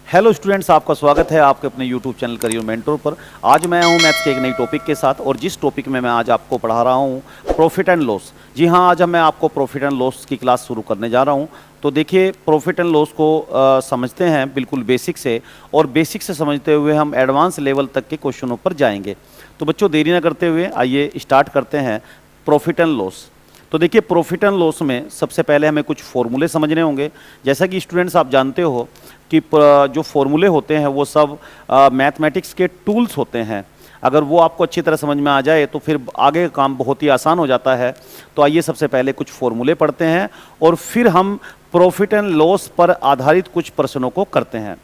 Hello students, आपका स्वागत है आपके अपने यूट्यूब चैनल करियर मेंटोर पर। आज मैं हूं मैथ्स के एक नई टॉपिक के साथ, और जिस टॉपिक में मैं आज आपको पढ़ा रहा हूं प्रॉफिट एंड लॉस। जी हां, आज मैं आपको प्रॉफिट एंड लॉस की क्लास शुरू करने जा रहा हूं। तो देखिए, प्रॉफिट एंड लॉस को समझते हैं बिल्कुल बेसिक से, और बेसिक से समझते हुए हम एडवांस लेवल तक के क्वेश्चनों पर जाएंगे। तो बच्चों, देरी न करते हुए आइए स्टार्ट करते हैं प्रॉफिट एंड लॉस। तो देखिए, प्रॉफिट एंड लॉस में सबसे पहले हमें कुछ फॉर्मूले समझने होंगे। जैसा कि स्टूडेंट्स आप जानते हो कि जो फॉर्मूले होते हैं वो सब मैथमेटिक्स के टूल्स होते हैं। अगर वो आपको अच्छी तरह समझ में आ जाए तो फिर आगे का काम बहुत ही आसान हो जाता है। तो आइए सबसे पहले कुछ फॉर्मूले पढ़ते हैं और फिर हम प्रॉफिट एंड लॉस पर आधारित कुछ प्रश्नों को करते हैं।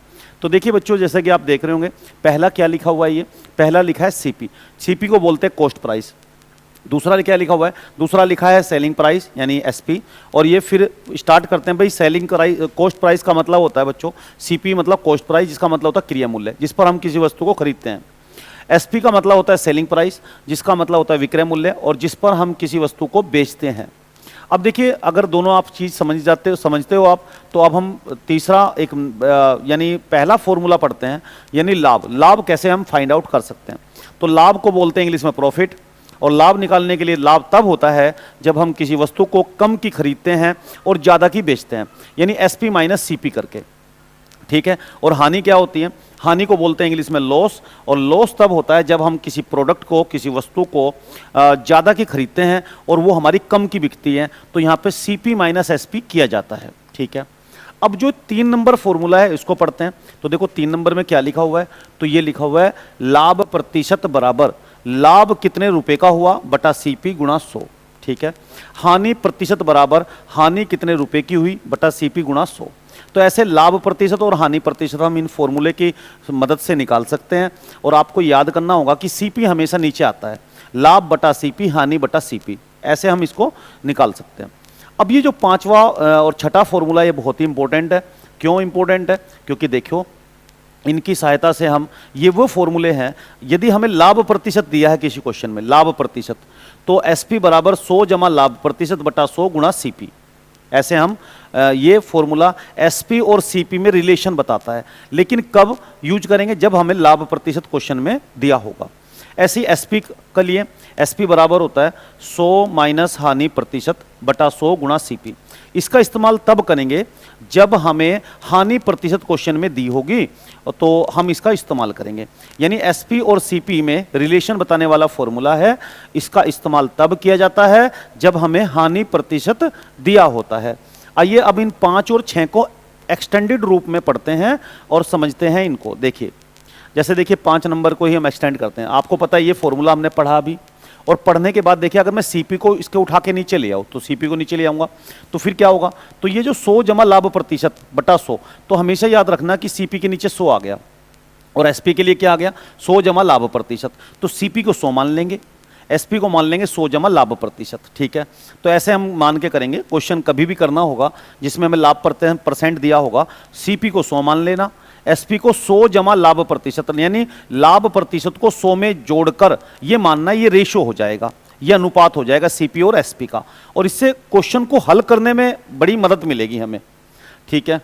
तो देखिए बच्चों, जैसा कि आप देख रहे होंगे, पहला क्या लिखा हुआ है? ये पहला लिखा है सीपी। सीपी को बोलते हैं कॉस्ट प्राइस। दूसरा क्या लिखा हुआ है? दूसरा लिखा है सेलिंग प्राइस यानी एसपी। और ये फिर स्टार्ट करते हैं भाई। सेलिंग प्राइस, कॉस्ट प्राइस का मतलब होता है बच्चों, सीपी मतलब कॉस्ट प्राइस, जिसका मतलब होता है क्रिया मूल्य, जिस पर हम किसी वस्तु को खरीदते हैं। एसपी का मतलब होता है सेलिंग प्राइस, जिसका मतलब होता है विक्रय मूल्य, और जिस पर हम किसी वस्तु को बेचते हैं। अब देखिए, अगर दोनों आप चीज़ समझते हो आप, तो अब हम तीसरा एक यानी पहला फॉर्मूला पढ़ते हैं, यानी लाभ। लाभ कैसे हम फाइंड आउट कर सकते हैं? तो लाभ को बोलते हैं इंग्लिश में प्रॉफिट। और लाभ निकालने के लिए लाभ तब होता है जब हम किसी वस्तु को कम की खरीदते हैं और ज़्यादा की बेचते हैं, यानी एसपी माइनस सीपी करके। ठीक है। और हानि क्या होती है? हानि को बोलते हैं इंग्लिश में लॉस। और लॉस तब होता है जब हम किसी प्रोडक्ट को, किसी वस्तु को ज़्यादा की खरीदते हैं और वो हमारी कम की बिकती है, तो यहाँ पे सीपी माइनस एसपी किया जाता है। ठीक है। अब जो 3 नंबर फॉर्मूला है इसको पढ़ते हैं। तो देखो 3 नंबर में क्या लिखा हुआ है? तो ये लिखा हुआ है लाभ प्रतिशत बराबर लाभ कितने रुपए का हुआ बटा सीपी गुणा 100। ठीक है। हानि प्रतिशत बराबर हानि कितने रुपए की हुई बटा सीपी गुणा 100। तो ऐसे लाभ प्रतिशत और हानि प्रतिशत हम इन फॉर्मूले की मदद से निकाल सकते हैं। और आपको याद करना होगा कि सीपी हमेशा नीचे आता है, लाभ बटा सीपी, हानि बटा सीपी, ऐसे हम इसको निकाल सकते हैं। अब ये जो पांचवा और छठा फॉर्मूला, ये बहुत ही इंपॉर्टेंट है। क्यों इंपॉर्टेंट है? क्योंकि देखो, इनकी सहायता से हम, ये वो फॉर्मूले हैं, यदि हमें लाभ प्रतिशत दिया है किसी क्वेश्चन में, लाभ प्रतिशत, तो एसपी बराबर 100 जमा लाभ प्रतिशत बटा 100 गुणा सीपी। ऐसे हम ये फॉर्मूला एसपी और सीपी में रिलेशन बताता है। लेकिन कब यूज करेंगे? जब हमें लाभ प्रतिशत क्वेश्चन में दिया होगा। ऐसे ही एसपी के लिए एसपी बराबर होता है 100 माइनस हानि प्रतिशत बटा 100 गुणा सीपी। इसका इस्तेमाल तब करेंगे जब हमें हानि प्रतिशत क्वेश्चन में दी होगी, तो हम इसका इस्तेमाल करेंगे। यानी एसपी और सीपी में रिलेशन बताने वाला फॉर्मूला है, इसका इस्तेमाल तब किया जाता है जब हमें हानि प्रतिशत दिया होता है। आइए अब इन 5 और 6 को एक्सटेंडेड रूप में पढ़ते हैं और समझते हैं इनको। देखिए, जैसे देखिए 5 नंबर को ही हम एक्सटेंड करते हैं। आपको पता है ये फॉर्मूला हमने पढ़ा अभी, और पढ़ने के बाद देखिए, अगर मैं सीपी को इसके उठा के नीचे ले आऊँ, तो सीपी को नीचे ले आऊँगा तो फिर क्या होगा? तो ये जो 100 जमा लाभ प्रतिशत बटा 100, तो हमेशा याद रखना कि सीपी के नीचे 100 आ गया, और एसपी के लिए क्या आ गया? 100 जमा लाभ प्रतिशत। तो सीपी को 100 मान लेंगे, एसपी को मान लेंगे 100 जमा लाभ प्रतिशत। ठीक है। तो ऐसे हम मान के करेंगे। क्वेश्चन कभी भी करना होगा जिसमें हमें लाभ परसेंट दिया होगा, सीपी को 100 मान लेना, एसपी को 100 जमा लाभ प्रतिशत, यानी लाभ प्रतिशत को 100 में जोड़कर ये मानना, ये रेशो हो जाएगा, ये अनुपात हो जाएगा सीपी और एसपी का। और इससे क्वेश्चन को हल करने में बड़ी मदद मिलेगी हमें। ठीक है।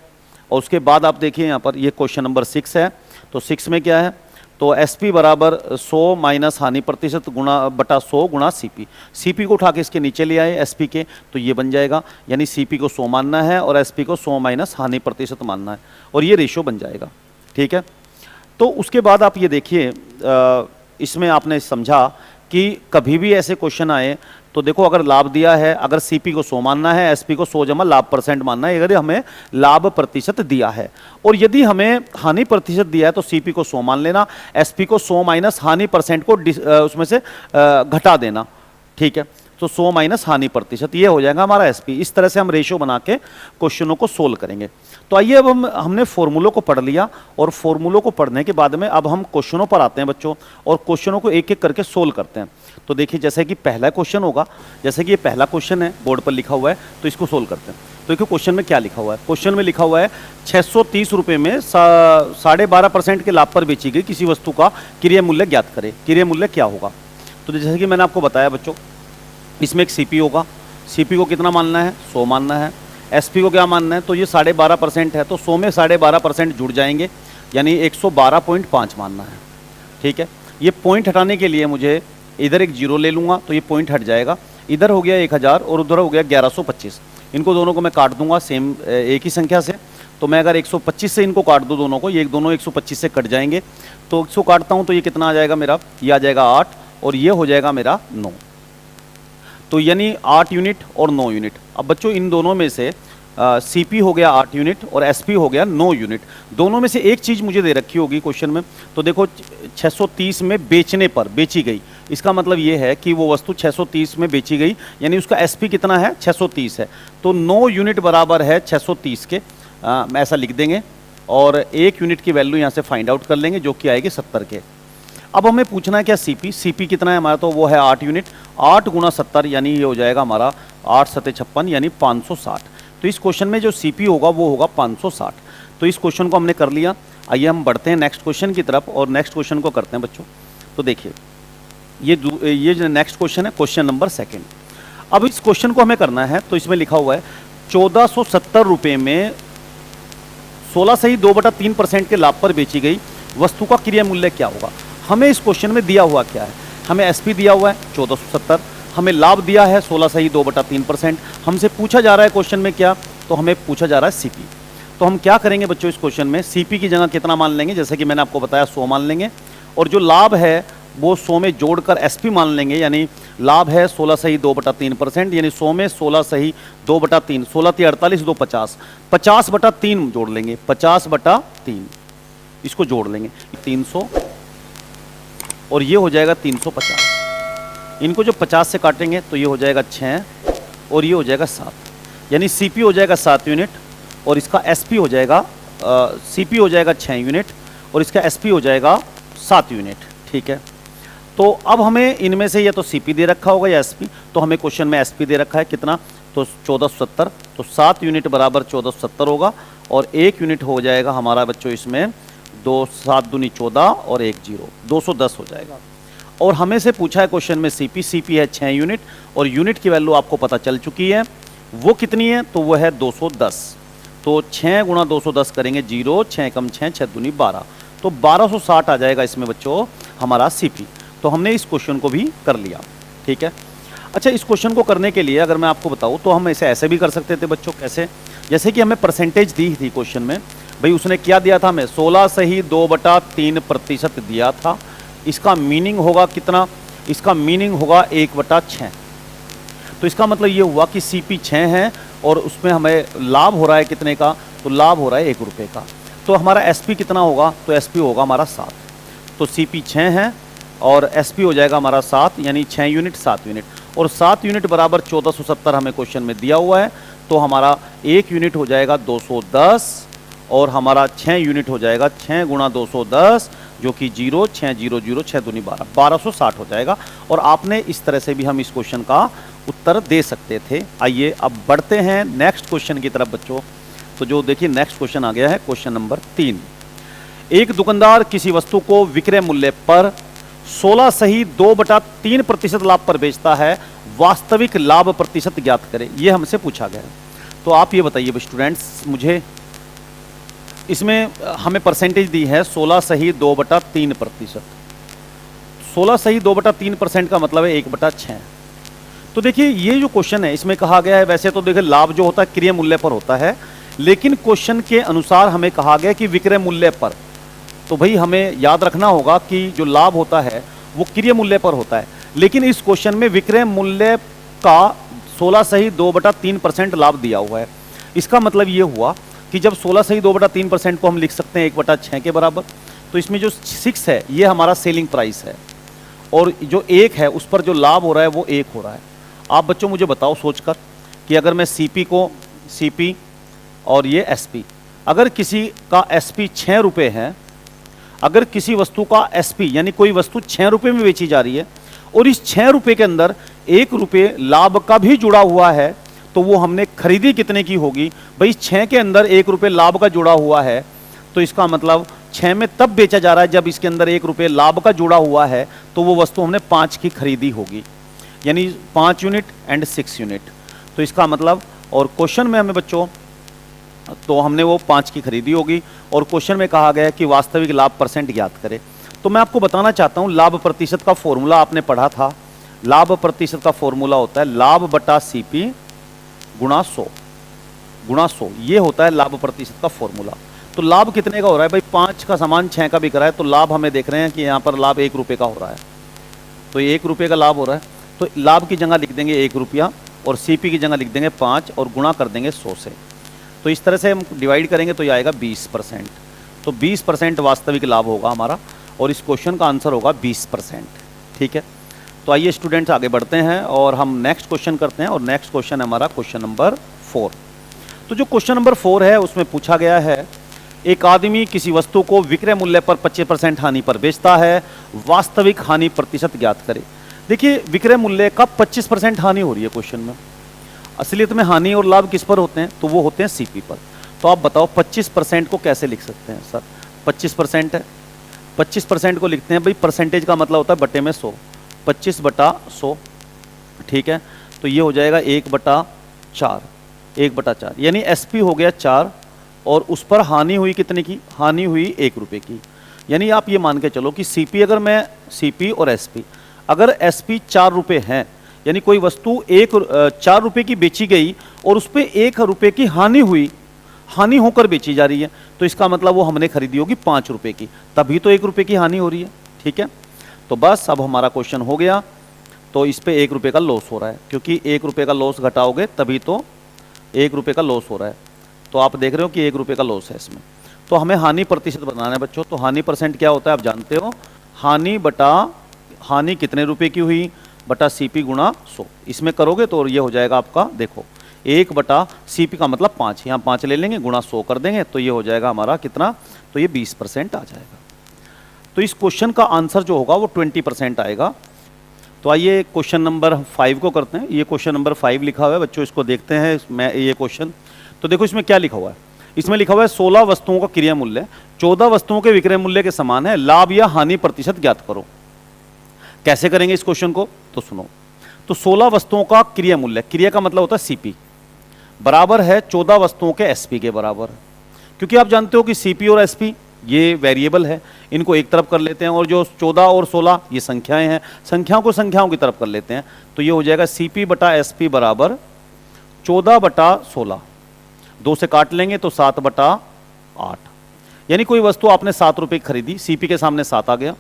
और उसके बाद आप देखिए यहाँ पर, ये क्वेश्चन नंबर 6 है। तो 6 में क्या है? तो एसपी बराबर 100 माइनस हानि प्रतिशत गुणा बटा 100 गुणा सीपी। सीपी को उठा के इसके नीचे ले आए एसपी के, तो ये बन जाएगा, यानी सीपी को 100 मानना है और एसपी को 100 माइनस हानि प्रतिशत मानना है, और ये रेशो बन जाएगा। ठीक है। तो उसके बाद आप ये देखिए, इसमें आपने समझा कि कभी भी ऐसे क्वेश्चन आए तो देखो, अगर लाभ दिया है, अगर सीपी को 100 मानना है, एसपी को 100 जमा लाभ परसेंट मानना है, अगर हमें लाभ प्रतिशत दिया है। और यदि हमें हानि प्रतिशत दिया है तो सीपी को 100 मान लेना, एसपी को 100 माइनस हानि परसेंट को उसमें से घटा देना। ठीक है। तो 100 माइनस हानि प्रतिशत, ये हो जाएगा हमारा एसपी। इस तरह से हम रेशो बना के क्वेश्चनों को सोल्व करेंगे। तो आइए, अब हमने फॉर्मूलों को पढ़ लिया, और फॉर्मूलों को पढ़ने के बाद में अब हम क्वेश्चनों पर आते हैं बच्चों, और क्वेश्चनों को एक एक करके सोल्व करते हैं। तो देखिए, जैसे कि पहला क्वेश्चन होगा, जैसे कि ये पहला क्वेश्चन है, बोर्ड पर लिखा हुआ है, तो इसको सोल्व करते हैं। तो देखिए क्वेश्चन में क्या लिखा हुआ है? क्वेश्चन में लिखा हुआ है 630 रुपये में 12.5% के लाभ पर बेची गई किसी वस्तु का क्रय मूल्य ज्ञात करें। क्रय मूल्य क्या होगा? तो जैसे कि मैंने आपको बताया बच्चों, इसमें एक सीपी होगा। सीपी को कितना मानना है? 100 मानना है। एसपी को क्या मानना है, तो ये 12.5% है, तो 100 में 12.5% जुड़ जाएंगे, यानी 112.5 मानना है। ठीक है, ये पॉइंट हटाने के लिए मुझे इधर एक जीरो ले लूँगा, तो ये पॉइंट हट जाएगा। इधर हो गया 1000 और उधर हो गया 1125। इनको दोनों को मैं काट दूंगा सेम एक ही संख्या से। तो मैं अगर 125 से इनको काट दूँ दोनों को, ये दोनों 125 से कट जाएंगे, तो 100 काटता हूँ तो ये कितना आ जाएगा मेरा, ये आ जाएगा 8 और ये हो जाएगा मेरा 9। तो यानी 8 यूनिट और 9 यूनिट। अब बच्चों इन दोनों में से सीपी हो गया 8 यूनिट और एसपी हो गया 9 यूनिट। दोनों में से एक चीज़ मुझे दे रखी होगी क्वेश्चन में, तो देखो 630 में बेचने पर बेची गई, इसका मतलब ये है कि वो वस्तु 630 में बेची गई, यानी उसका एसपी कितना है, 630 है। तो 9 यूनिट बराबर है 630 के, ऐसा लिख देंगे और 1 यूनिट की वैल्यू यहाँ से फाइंड आउट कर लेंगे जो कि आएगी 70 के। अब हमें पूछना है क्या सीपी, सीपी कितना है हमारा, तो वो है 8 यूनिट। 8 गुणा 70 यानी ये हो जाएगा हमारा 8 सत्ते 56 यानी 560। तो इस क्वेश्चन में जो सीपी होगा वो होगा 560। तो इस क्वेश्चन को हमने कर लिया। आइए हम बढ़ते हैं नेक्स्ट क्वेश्चन की तरफ और नेक्स्ट क्वेश्चन को करते हैं बच्चों। तो देखिए ये जो नेक्स्ट क्वेश्चन है, क्वेश्चन नंबर 2। अब इस क्वेश्चन को हमें करना है, तो इसमें लिखा हुआ है 1470 रुपये में 16 सही 2/3% के लाभ पर बेची गई वस्तु का क्रय मूल्य क्या होगा। हमें इस क्वेश्चन में दिया हुआ क्या है, हमें एसपी दिया हुआ है 1470, हमें लाभ दिया है 16 सही 2/3%। हमसे पूछा जा रहा है क्वेश्चन में क्या, तो हमें पूछा जा रहा है सीपी। तो हम क्या करेंगे बच्चों इस क्वेश्चन में, सीपी की जगह कितना मान लेंगे, जैसे कि मैंने आपको बताया 100 मान लेंगे, और जो लाभ है वो 100 में जोड़कर एसपी मान लेंगे, यानी लाभ है 16 सही 2/3%, यानी 100 में 16 सही 2/3, 16 × 48 2 50, 50/3 जोड़ लेंगे, 50/3 इसको जोड़ लेंगे 300 और ये हो जाएगा 350। इनको जो 50 से काटेंगे तो ये हो जाएगा 6 और ये हो जाएगा 7, यानी सीपी हो जाएगा 7 यूनिट और इसका एसपी हो जाएगा सीपी हो जाएगा 6 यूनिट और इसका एसपी हो जाएगा 7 यूनिट। ठीक है, तो अब हमें इनमें से या तो सीपी दे रखा होगा या एसपी, तो हमें क्वेश्चन में एसपी दे रखा है कितना, तो 1470, तो 7 यूनिट बराबर 1470 होगा और 1 यूनिट हो जाएगा हमारा बच्चों इसमें 2 7 दूनी 14 और 1 0 210 हो जाएगा। और हमें से पूछा है क्वेश्चन में सीपी, सीपी है 6 यूनिट और यूनिट की वैल्यू आपको पता चल चुकी है, वो कितनी है, तो वो है 210। तो 6 गुणा 210 करेंगे 0, 6 कम 6 6 दूनी 12, तो 1260 आ जाएगा इसमें बच्चों हमारा सीपी। तो हमने इस क्वेश्चन को भी कर लिया। ठीक है, अच्छा इस क्वेश्चन को करने के लिए अगर मैं आपको बताऊं तो हम इसे ऐसे भी कर सकते थे बच्चों, कैसे, जैसे कि हमें परसेंटेज दी थी क्वेश्चन में, भाई उसने क्या दिया था हमें 16 सही 2/3% दिया था। इसका मीनिंग होगा कितना, इसका मीनिंग होगा 1/6। तो इसका मतलब ये हुआ कि सीपी 6 है और उसमें हमें लाभ हो रहा है कितने का, तो लाभ हो रहा है 1 रुपये का। तो हमारा एसपी कितना होगा, तो एसपी होगा हमारा 7। तो सीपी 6 है और एसपी हो जाएगा हमारा 7, यानी 6 यूनिट 7 यूनिट, और 7 यूनिट बराबर 1470 हमें क्वेश्चन में दिया हुआ है। तो हमारा 1 यूनिट हो जाएगा 210 और हमारा 6 यूनिट हो जाएगा 6 गुणा 210 जो कि 0 6 0 0 6 दूनी 12 1260 हो जाएगा। और आपने इस तरह से भी हम इस क्वेश्चन का उत्तर दे सकते थे। आइए अब बढ़ते हैं नेक्स्ट क्वेश्चन की तरफ बच्चों। तो जो देखिए नेक्स्ट क्वेश्चन आ गया है क्वेश्चन नंबर 3। एक दुकानदार किसी वस्तु को विक्रय मूल्य पर 16 सही 2/3% लाभ पर बेचता है, वास्तविक लाभ प्रतिशत ज्ञात करें, ये हमसे पूछा गया है। तो आप ये बताइए स्टूडेंट्स मुझे, इसमें हमें परसेंटेज दी है 16 सही 2/3%। 16 सही 2/3% का मतलब है 1/6। तो देखिए ये जो क्वेश्चन है इसमें कहा गया है, वैसे तो देखिए लाभ जो होता है क्रय मूल्य पर होता है, लेकिन क्वेश्चन के अनुसार हमें कहा गया कि विक्रय मूल्य पर। तो भाई हमें याद रखना होगा कि जो लाभ होता है वो क्रय मूल्य पर होता है, लेकिन इस क्वेश्चन में विक्रय मूल्य का 16 सही 2/3% लाभ दिया हुआ है। इसका मतलब ये हुआ कि जब 16 सही 2/3% को हम लिख सकते हैं 1/6 के बराबर, तो इसमें जो 6 है ये हमारा सेलिंग प्राइस है और जो 1 है उस पर जो लाभ हो रहा है वो 1 हो रहा है। आप बच्चों मुझे बताओ सोचकर कि अगर मैं सीपी को, सीपी और ये एसपी, अगर किसी का एसपी 6 रुपये है, अगर किसी वस्तु का एसपी यानी कोई वस्तु 6 रुपये में बेची जा रही है और इस 6 रुपये के अंदर 1 रुपये लाभ का भी जुड़ा हुआ है, तो वो हमने खरीदी कितने की होगी। भाई 6 के अंदर 1 रुपये लाभ का जुड़ा हुआ है, तो इसका मतलब 6 में तब बेचा जा रहा है जब इसके अंदर 1 रुपये लाभ का जुड़ा हुआ है, तो वो वस्तु हमने 5 की खरीदी होगी, यानी 5 यूनिट एंड 6 यूनिट। तो इसका मतलब और क्वेश्चन में हमें बच्चों, तो हमने वो 5 की खरीदी होगी और क्वेश्चन में कहा गया है कि वास्तविक लाभ परसेंट ज्ञात करें। तो मैं आपको बताना चाहता हूँ, लाभ प्रतिशत का फॉर्मूला आपने पढ़ा था। लाभ प्रतिशत का फॉर्मूला होता है लाभ बटा सीपी गुणा 100, ये होता है लाभ प्रतिशत का फॉर्मूला। तो लाभ कितने का हो रहा है भाई, 5 का सामान 6 का बिक रहा है, तो लाभ हमें देख रहे हैं कि यहाँ पर लाभ 1 रुपये का हो रहा है, तो 1 रुपये का लाभ हो रहा है। तो लाभ की जगह लिख देंगे 1 रुपया और सीपी की जगह लिख देंगे 5 और गुणा कर देंगे 100 से। तो इस तरह से हम डिवाइड करेंगे तो ये आएगा 20%। तो 20% वास्तविक लाभ होगा हमारा और इस क्वेश्चन का आंसर होगा 20%। ठीक है, तो आइए स्टूडेंट्स आगे बढ़ते हैं और हम नेक्स्ट क्वेश्चन करते हैं। और नेक्स्ट क्वेश्चन है हमारा क्वेश्चन नंबर 4। तो जो क्वेश्चन नंबर 4 है उसमें पूछा गया है, एक आदमी किसी वस्तु को विक्रय मूल्य पर 25% हानि पर बेचता है, वास्तविक हानि प्रतिशत ज्ञात करे। देखिए विक्रय मूल्य का 25% हानि हो रही है क्वेश्चन में। असलियत में हानि और लाभ किस पर होते हैं, तो वो होते हैं सीपी पर। तो आप बताओ 25% को कैसे लिख सकते हैं सर। 25% है, 25% को लिखते हैं भाई, परसेंटेज का मतलब होता है बटे में 100, 25 बटा 100। ठीक है, तो ये हो जाएगा 1/4, 1/4 यानी एसपी हो गया 4 और उस पर हानि हुई कितने की, हानि हुई 1 रुपये की। यानी आप ये मान के चलो कि सीपी, अगर मैं सीपी और एसपी, अगर एसपी 4 रुपये हैं, यानी कोई वस्तु 4 रुपये की बेची गई और उस पर 1 रुपये की हानि हुई, हानि होकर बेची जा रही है, तो इसका मतलब वो हमने खरीदी होगी 5 रुपये की, तभी तो 1 रुपये की हानि हो रही है। ठीक है, तो बस अब हमारा क्वेश्चन हो गया। तो इस पे 1 रुपये का लॉस हो रहा है, क्योंकि 1 रुपये का लॉस घटाओगे तभी तो 1 रुपये का लॉस हो रहा है। तो आप देख रहे हो कि 1 रुपये का लॉस है इसमें। तो हमें हानि प्रतिशत बनाना है बच्चों। तो हानि परसेंट क्या होता है आप जानते हो, हानि बटा हानि कितने रुपए की हुई बटा सीपी गुणा 100। इसमें करोगे तो ये हो जाएगा आपका, देखो 1 बटा सीपी का मतलब 5, यहाँ 5 ले लेंगे, गुणा 100 कर देंगे, तो ये हो जाएगा हमारा कितना, तो ये 20% आ जाएगा। तो इस क्वेश्चन का आंसर जो होगा वो 20% आएगा। तो आइए क्वेश्चन नंबर 5 को करते हैं। ये क्वेश्चन नंबर 5 लिखा हुआ है बच्चों, इसको देखते हैं। मैं ये क्वेश्चन, तो देखो इसमें क्या लिखा हुआ है, इसमें लिखा हुआ है 16 वस्तुओं का क्रिया मूल्य 14 वस्तुओं के विक्रय मूल्य के समान है, लाभ या हानि प्रतिशत ज्ञात करो। कैसे करेंगे इस क्वेश्चन को, तो सुनो। तो 16 वस्तुओं का क्रिया मूल्य, क्रिया का मतलब होता है सीपी, बराबर है 14 वस्तुओं के एसपी के बराबर। क्योंकि आप जानते हो कि सीपी और एसपी ये वेरिएबल है, इनको एक तरफ कर लेते हैं, और जो 14 और 16 ये संख्याएं हैं, संख्याओं को संख्याओं की तरफ कर लेते हैं। तो ये हो जाएगा सीपी बटा एसपी बराबर 14 बटा 16, 2 से काट लेंगे तो 7 बटा 8। यानी कोई वस्तु आपने 7 रुपये की खरीदी, सीपी के सामने 7 आ गया,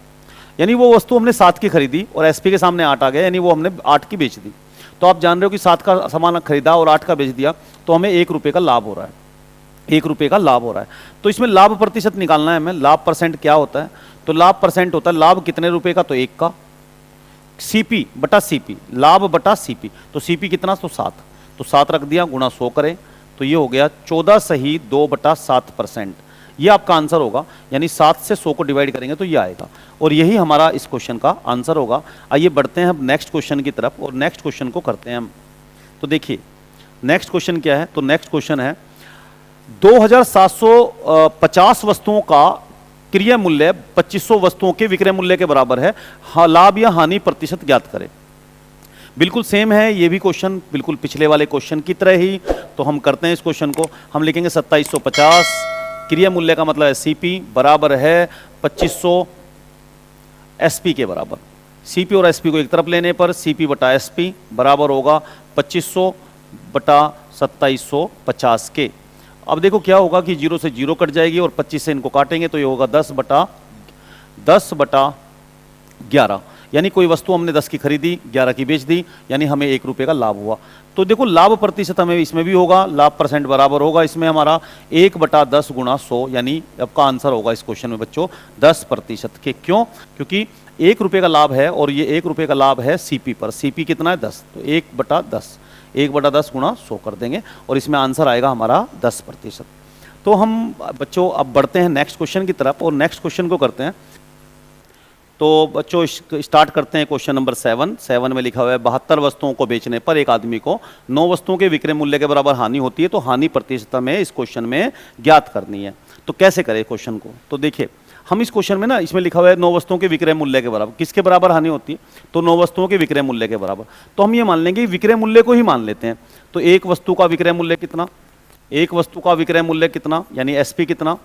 यानी वो वस्तु हमने 7 की खरीदी और एसपी के सामने 8 आ गया, यानी वो हमने 8 की बेच दी। तो आप जान रहे हो कि 7 का सामान खरीदा और 8 का बेच दिया, तो हमें 1 रुपये का लाभ हो रहा है, 1 रुपये का लाभ हो रहा है। तो इसमें लाभ प्रतिशत निकालना है हमें। लाभ परसेंट क्या होता है, तो लाभ परसेंट होता है लाभ कितने रुपए का, तो 1 का, सीपी बटा सीपी, लाभ बटा सीपी। तो सीपी कितना, तो 7, तो 7 रख दिया, गुणा 100 करें, तो ये हो गया 14 सही 2/7%। ये आपका आंसर होगा, यानी 7 से 100 को डिवाइड करेंगे तो ये आएगा, और यही हमारा इस क्वेश्चन का आंसर होगा। आइए बढ़ते हैं हम नेक्स्ट क्वेश्चन की तरफ और नेक्स्ट क्वेश्चन को करते हैं हम। तो देखिए नेक्स्ट क्वेश्चन क्या है, तो नेक्स्ट क्वेश्चन है 2750 वस्तुओं का क्रिया मूल्य 2500 वस्तुओं के विक्रय मूल्य के बराबर है, लाभ या हानि प्रतिशत ज्ञात करें। बिल्कुल सेम है ये भी क्वेश्चन, बिल्कुल पिछले वाले क्वेश्चन की तरह ही। तो हम करते हैं इस क्वेश्चन को, हम लिखेंगे 2750, क्रिया मूल्य का मतलब है सीपी, बराबर है 2500 एसपी के बराबर। सीपी और एसपी को एक तरफ लेने पर सीपी बटा एसपी बराबर होगा 2500 बटा 2750 के। अब देखो क्या होगा कि 0 से 0 कट जाएगी और 25 से इनको काटेंगे तो ये होगा 10 बटा 11। यानी कोई वस्तु हमने 10 की खरीदी, 11 की बेच दी, यानी हमें 1 रुपये का लाभ हुआ। तो देखो लाभ प्रतिशत हमें इसमें भी होगा, लाभ परसेंट बराबर होगा इसमें हमारा 1/10 गुणा 100, यानी आपका आंसर होगा इस क्वेश्चन में बच्चों 10% के। क्यों, क्योंकि 1 रुपये का लाभ है और ये 1 रुपये का लाभ है सीपी पर। सीपी कितना है 10, तो 1/10, 1/10 गुणा 100 कर देंगे और इसमें आंसर आएगा हमारा 10%। तो हम बच्चों अब बढ़ते हैं नेक्स्ट क्वेश्चन की तरफ और नेक्स्ट क्वेश्चन को करते हैं। तो बच्चों स्टार्ट करते हैं क्वेश्चन नंबर 7 में लिखा हुआ है 72 वस्तुओं को बेचने पर एक आदमी को 9 वस्तुओं के विक्रय मूल्य के बराबर हानि होती है, तो हानि प्रतिशत में इस क्वेश्चन में ज्ञात करनी है। तो कैसे करें क्वेश्चन को, तो देखिए हम इस क्वेश्चन में ना, इसमें लिखा हुआ है 9 वस्तुओं के विक्रय मूल्य के बराबर, किसके बराबर हानि होती है, तो 9 वस्तुओं के विक्रय मूल्य के बराबर। तो हम ये मान लेंगे विक्रय मूल्य को ही मान लेते हैं। तो एक वस्तु का विक्रय मूल्य कितना, एक वस्तु का विक्रय मूल्य कितना यानी एसपी कितना,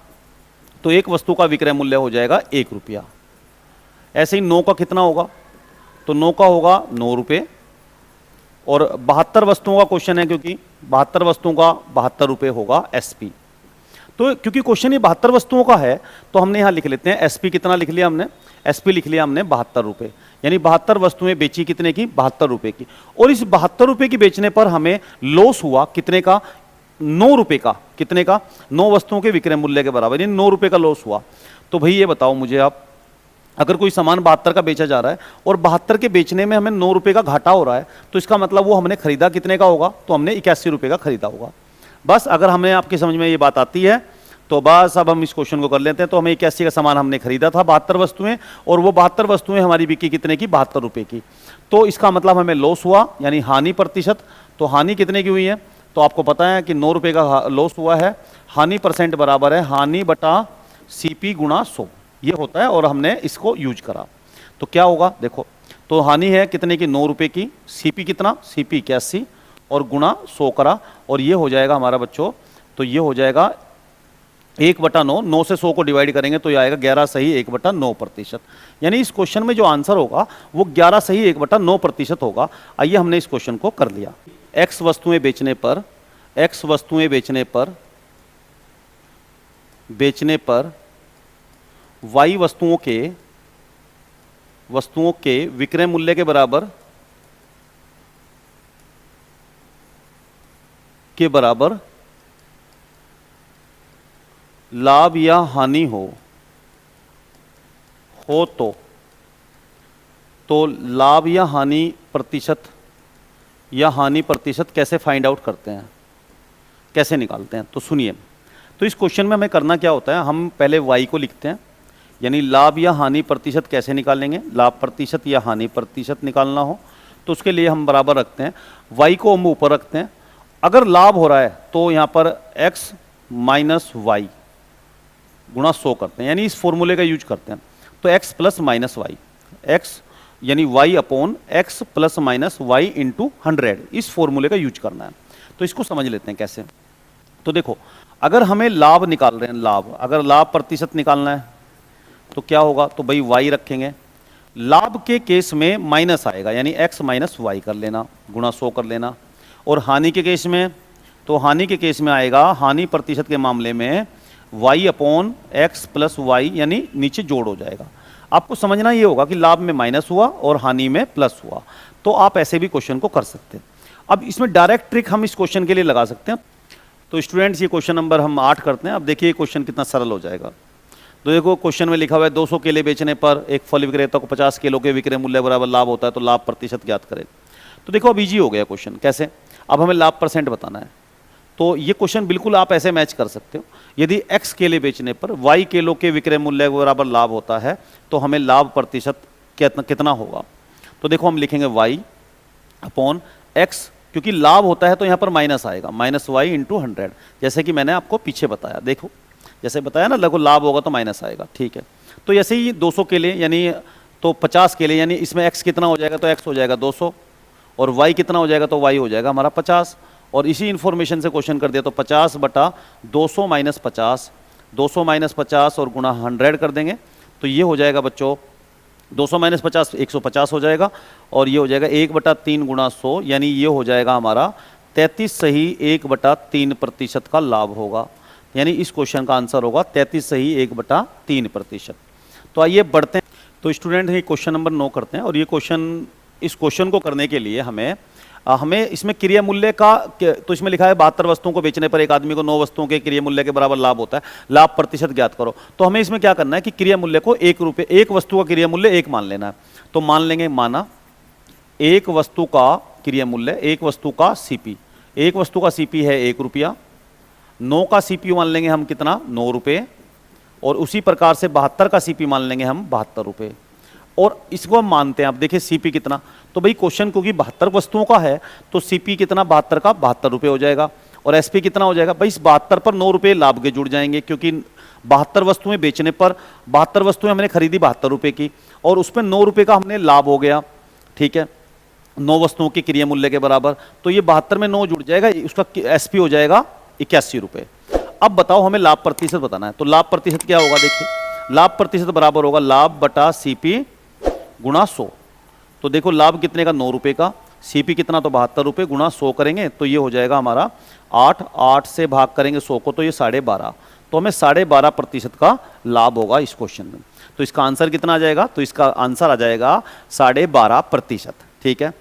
तो एक वस्तु का विक्रय मूल्य हो जाएगा 1 रुपया। ऐसे ही 9 का कितना होगा, तो 9 का होगा 9 रुपये, और 72 वस्तुओं का क्वेश्चन है, क्योंकि 72 वस्तुओं का 72 रुपये होगा एसपी। तो क्योंकि क्वेश्चन ये 72 वस्तुओं का है तो हमने यहाँ लिख लेते हैं एसपी कितना लिख लिया हमने, एसपी लिख लिया हमने 72 रुपये, यानी 72 वस्तुएं बेची कितने की, 72 रुपये की। और इस 72 रुपये की बेचने पर हमें लॉस हुआ कितने का, 9 रुपये का। कितने का, 9 वस्तुओं के विक्रय मूल्य के बराबर, यानी 9 रुपये का लॉस हुआ। तो भाई ये बताओ मुझे आप, अगर कोई सामान 72 का बेचा जा रहा है और 72 के बेचने में हमें 9 रुपये का घाटा हो रहा है, तो इसका मतलब वो हमने खरीदा कितने का होगा, तो हमने 81 रुपये का खरीदा होगा। बस अगर हमें आपकी समझ में ये बात आती है तो बस अब हम इस क्वेश्चन को कर लेते हैं। तो हमें 81 का सामान हमने खरीदा था 72 वस्तुएं, और वो 72 वस्तुएं हमारी बिकी कितने की, 72 रुपये की। तो इसका मतलब हमें लॉस हुआ, यानी हानि प्रतिशत। तो हानि कितने की हुई है, तो आपको पता है कि 9 रुपये का लॉस हुआ है, हानि परसेंट बराबर है हानि बटा सीपी गुणा 100, ये होता है, और हमने इसको यूज करा। तो क्या होगा देखो, तो हानि है कितने की, 9 रुपये की, सीपी कितना, सीपी 81 और गुणा 100 करा, और ये हो जाएगा हमारा बच्चों, तो ये हो जाएगा 1/9, 9 से 100 को डिवाइड करेंगे तो ये आएगा 11 सही 1/9%। यानी इस क्वेश्चन में जो आंसर होगा वो 11 सही 1/9% होगा। आइए हमने इस क्वेश्चन को कर लिया। एक्स वस्तुएं बेचने पर, एक्स वस्तुएं बेचने पर वाई वस्तुओं के विक्रय मूल्य के बराबर लाभ या हानि हो तो लाभ या हानि प्रतिशत कैसे फाइंड आउट करते हैं, कैसे निकालते हैं। तो सुनिए, तो इस क्वेश्चन में हमें करना क्या होता है, हम पहले y को लिखते हैं, यानी लाभ या हानि प्रतिशत कैसे निकालेंगे, लाभ प्रतिशत या हानि प्रतिशत निकालना हो तो उसके लिए हम बराबर रखते हैं, y को हम ऊपर रखते हैं। अगर लाभ हो रहा है तो यहाँ पर x माइनस वाई गुणा 100 करते हैं, यानी इस फॉर्मूले का यूज करते हैं। तो x plus minus Y, X यानी y upon X plus minus Y into 100, इस फॉर्मूले का यूज करना है। तो इसको समझ लेते हैं कैसे। तो देखो, अगर हमें लाभ निकाल रहे हैं, लाभ, अगर लाभ प्रतिशत निकालना है तो क्या होगा, तो भाई y रखेंगे, लाभ के केस में माइनस आएगा, यानी x माइनस वाई कर लेना, गुणा 100 कर लेना। और हानि के केस में, तो हानि के केस में आएगा, हानि प्रतिशत के मामले में y upon X plus Y, यानी नीचे जोड़ हो जाएगा। आपको समझना ये होगा कि लाभ में माइनस हुआ और हानि में प्लस हुआ। तो आप ऐसे भी क्वेश्चन को कर सकते हैं। अब इसमें डायरेक्ट ट्रिक हम इस क्वेश्चन के लिए लगा सकते हैं। तो स्टूडेंट्स, ये क्वेश्चन नंबर हम 8 करते हैं। अब देखिए क्वेश्चन कितना सरल हो जाएगा। तो देखो, क्वेश्चन में लिखा हुआ है 200 केले बेचने पर एक फल विक्रेता को 50 किलो के विक्रय मूल्य बराबर लाभ होता है, तो लाभ प्रतिशत ज्ञात करें। तो देखो, अब इजी हो गया क्वेश्चन। कैसे, अब हमें लाभ परसेंट बताना है। तो ये क्वेश्चन बिल्कुल आप ऐसे मैच कर सकते हो। यदि x केले बेचने पर y किलो के विक्रय मूल्य के बराबर लाभ होता है तो हमें लाभ प्रतिशत कितना होगा। तो देखो, हम लिखेंगे y अपॉन x, क्योंकि लाभ होता है तो यहाँ पर माइनस आएगा, माइनस वाई इंटू 100, जैसे कि मैंने आपको पीछे बताया। देखो, जैसे बताया ना, लगो लाभ होगा तो माइनस आएगा, ठीक है। तो ऐसे ही 200 केले यानी तो 50 केले, यानी इसमें x कितना हो जाएगा, तो x हो जाएगा 200, और y कितना हो जाएगा, तो y हो जाएगा हमारा 50। और इसी इन्फॉर्मेशन से क्वेश्चन कर दिया, तो 50 बटा 200 माइनस 50, 200 माइनस 50 और गुणा 100 कर देंगे। तो ये हो जाएगा बच्चों 200 माइनस 50 150 हो जाएगा, और ये हो जाएगा 1/3 गुणा 100, यानी ये हो जाएगा हमारा 33 सही 1/3% का लाभ होगा। यानी इस क्वेश्चन का आंसर होगा 33 सही 1/3%। तो आइए बढ़ते हैं। तो स्टूडेंट, ये क्वेश्चन नंबर 9 करते हैं। और ये क्वेश्चन, इस क्वेश्चन को करने के लिए हमें इसमें क्रिया मूल्य का, तो इसमें लिखा है 72 वस्तुओं को बेचने पर एक आदमी को 9 वस्तुओं के क्रिया मूल्य के बराबर लाभ होता है, लाभ प्रतिशत ज्ञात करो। तो हमें इसमें क्या करना है कि क्रिया मूल्य को 1 रुपये, एक वस्तु का क्रिया मूल्य 1 मान लेना है। तो मान लेंगे, माना एक वस्तु का क्रिया मूल्य, एक वस्तु का सीपी, एक वस्तु का सीपी है 1 रुपया, 9 का सीपी मान लेंगे हम कितना, 9 रुपये, और उसी प्रकार से 72 का सीपी मान लेंगे हम 72 रुपये। और इसको हम मानते हैं, आप देखिए सीपी कितना, तो भाई क्वेश्चन क्योंकि 72 वस्तुओं का है तो सीपी कितना, 72 का 72 रुपये हो जाएगा। और एसपी कितना हो जाएगा, भाई इस 72 पर 9 रुपये लाभ के जुड़ जाएंगे, क्योंकि 72 वस्तुएं बेचने पर 72 वस्तुएं हमने खरीदी 72 रुपये की, और उस पर 9 रुपये का हमने लाभ हो गया, ठीक है। 9 वस्तुओं के क्रिया मूल्य के बराबर, तो ये 72 में 9 जुड़ जाएगा, उसका एसपी हो जाएगा 81 रुपये। अब बताओ हमें लाभ प्रतिशत बताना है, तो लाभ प्रतिशत क्या होगा, देखिए लाभ प्रतिशत बराबर होगा लाभ बटा सीपी गुणा 100। तो देखो लाभ कितने का, 9 रुपये का, सीपी कितना, तो 72 रुपये, गुणा 100 करेंगे तो ये हो जाएगा हमारा 8 से भाग करेंगे 100 को तो ये 12.5, तो हमें 12.5% का लाभ होगा इस क्वेश्चन में। तो इसका आंसर कितना आ जाएगा, तो इसका आंसर आ जाएगा 12.5%। ठीक है।